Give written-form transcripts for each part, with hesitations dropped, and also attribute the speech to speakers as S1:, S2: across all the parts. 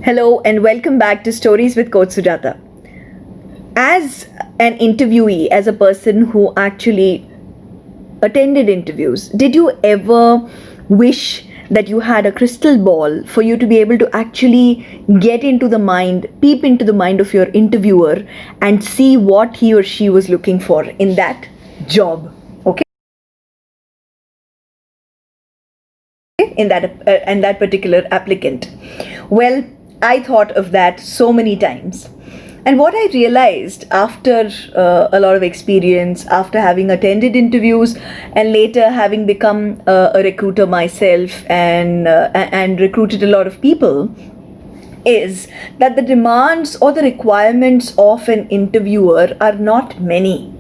S1: Hello and welcome back to Stories with Coach Sujata. As an interviewee, as a person who actually attended interviews, did you ever wish that you had a crystal ball for you to be able to actually get into the mind, peep into the mind of your interviewer and see what he or she was looking for in that job? Okay? In that particular applicant. Well, I thought of that so many times. And what I realized after a lot of experience, after having attended interviews and later having become a recruiter myself and recruited a lot of people, is that the demands or the requirements of an interviewer are not many.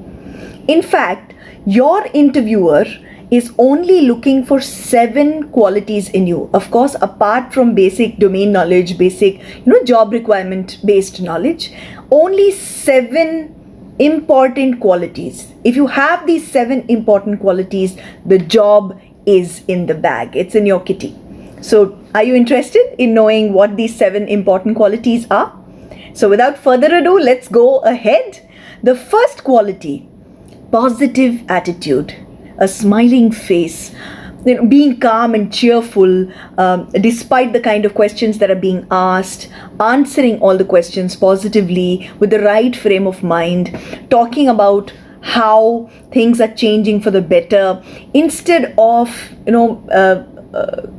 S1: In fact, your interviewer is only looking for 7 qualities in you. Of course, apart from basic domain knowledge, basic, job requirement based knowledge, only 7 important qualities. If you have these 7 important qualities, the job is in the bag. It's in your kitty. So, are you interested in knowing what these 7 important qualities are? So, without further ado, let's go ahead. The first quality, positive attitude. A smiling face, being calm and cheerful despite the kind of questions that are being asked, answering all the questions positively with the right frame of mind, talking about how things are changing for the better instead of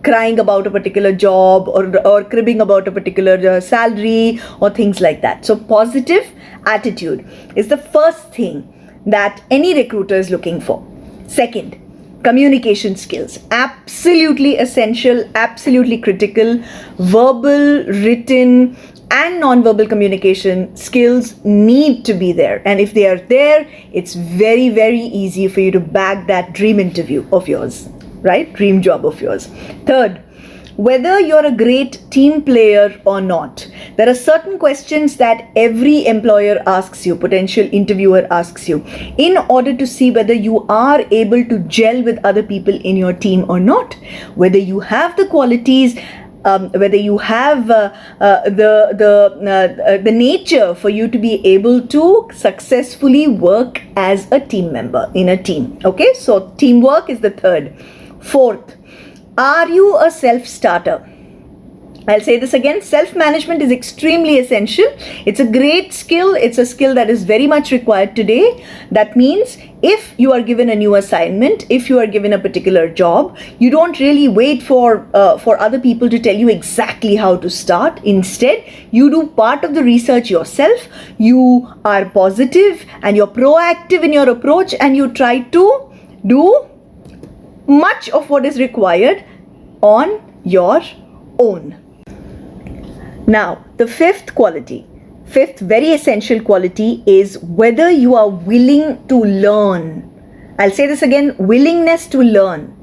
S1: crying about a particular job or cribbing about a particular salary or things like that. So positive attitude is the first thing that any recruiter is looking for. Second, communication skills. Absolutely essential, absolutely critical. Verbal, written, and non-verbal communication skills need to be there. And if they are there, it's very, very easy for you to bag that dream interview of yours, right? Dream job of yours. Third, whether you're a great team player or not. There are certain questions that every employer asks you, potential interviewer asks you, in order to see whether you are able to gel with other people in your team or not, whether you have the qualities, whether you have the nature for you to be able to successfully work as a team member in a team. Okay, so teamwork is the third. Fourth, are you a self-starter? I'll say this again, self-management is extremely essential. It's a great skill. It's a skill that is very much required today. That means if you are given a new assignment, if you are given a particular job, you don't really wait for other people to tell you exactly how to start. Instead, you do part of the research yourself. You are positive and you're proactive in your approach and you try to do much of what is required on your own. Now, the fifth very essential quality is whether you are willing to learn. I'll say this again, willingness to learn.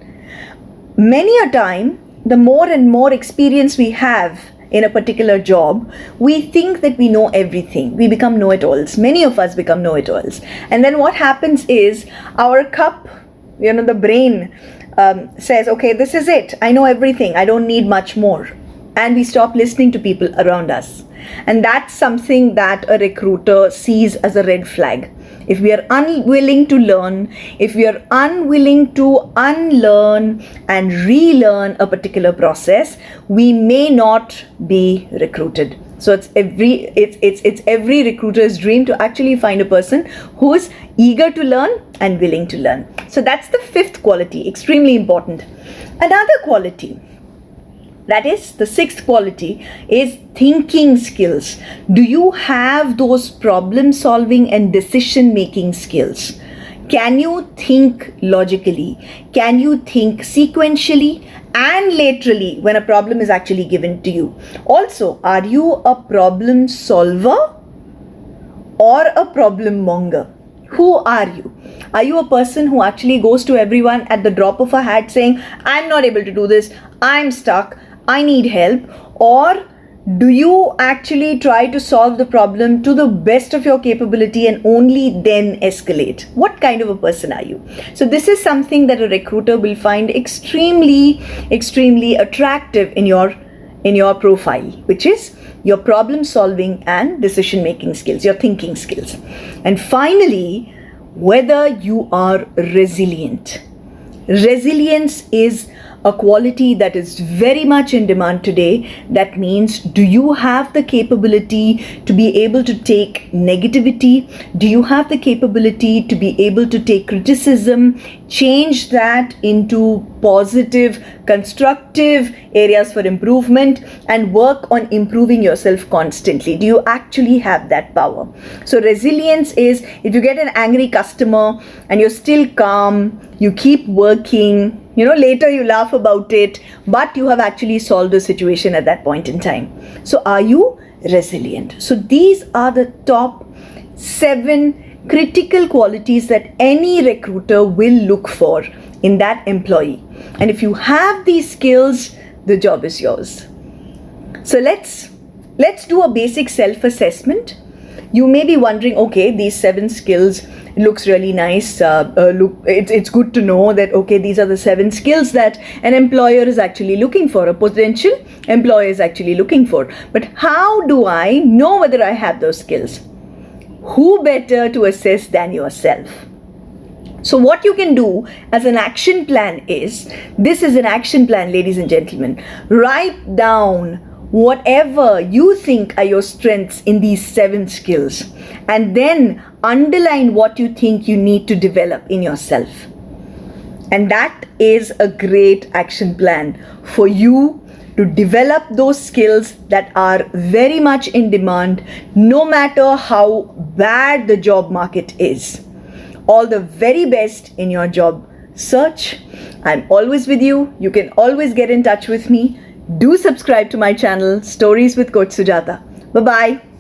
S1: Many a time, the more and more experience we have in a particular job, we think that we know everything. We become know-it-alls. Many of us become know-it-alls. And then what happens is our cup, the brain says, okay, this is it. I know everything. I don't need much more. And we stop listening to people around us. And that's something that a recruiter sees as a red flag. If we are unwilling to learn, if we are unwilling to unlearn and relearn a particular process, we may not be recruited. So it's every recruiter's dream to actually find a person who is eager to learn and willing to learn. So that's the fifth quality, extremely important. Another quality, that is the sixth quality, is thinking skills. Do you have those problem solving and decision making skills? Can you think logically? Can you think sequentially and laterally when a problem is actually given to you? Also, are you a problem solver or a problem monger? Who are you? Are you a person who actually goes to everyone at the drop of a hat saying, I'm not able to do this, I'm stuck, I need help? Or do you actually try to solve the problem to the best of your capability and only then escalate? What kind of a person are you? So this is something that a recruiter will find extremely, extremely attractive in your in your profile, which is your problem solving and decision making skills, your thinking skills. And finally, whether you are resilient. Resilience is a quality that is very much in demand today. That means, do you have the capability to be able to take negativity? Do you have the capability to be able to take criticism, change that into positive, constructive areas for improvement, and work on improving yourself constantly? Do you actually have that power? So resilience is, if you get an angry customer and you're still calm, you keep working, later you laugh about it, but you have actually solved the situation at that point in time. So are you resilient? So these are the top 7 critical qualities that any recruiter will look for in that employee. And if you have these skills, the job is yours. So let's do a basic self-assessment. You may be wondering, okay, these 7 skills looks really nice. It's good to know that, okay, these are the 7 skills that an employer is actually looking for, a potential employer is actually looking for. But how do I know whether I have those skills? Who better to assess than yourself? So what you can do as an action plan is, this is an action plan, ladies and gentlemen. Write down whatever you think are your strengths in these 7 skills, and then underline what you think you need to develop in yourself. And that is a great action plan for you to develop those skills that are very much in demand, no matter how bad the job market is. All the very best in your job search. I'm always with you. You can always get in touch with me. Do subscribe to my channel, Stories with Coach Sujata. Bye-bye.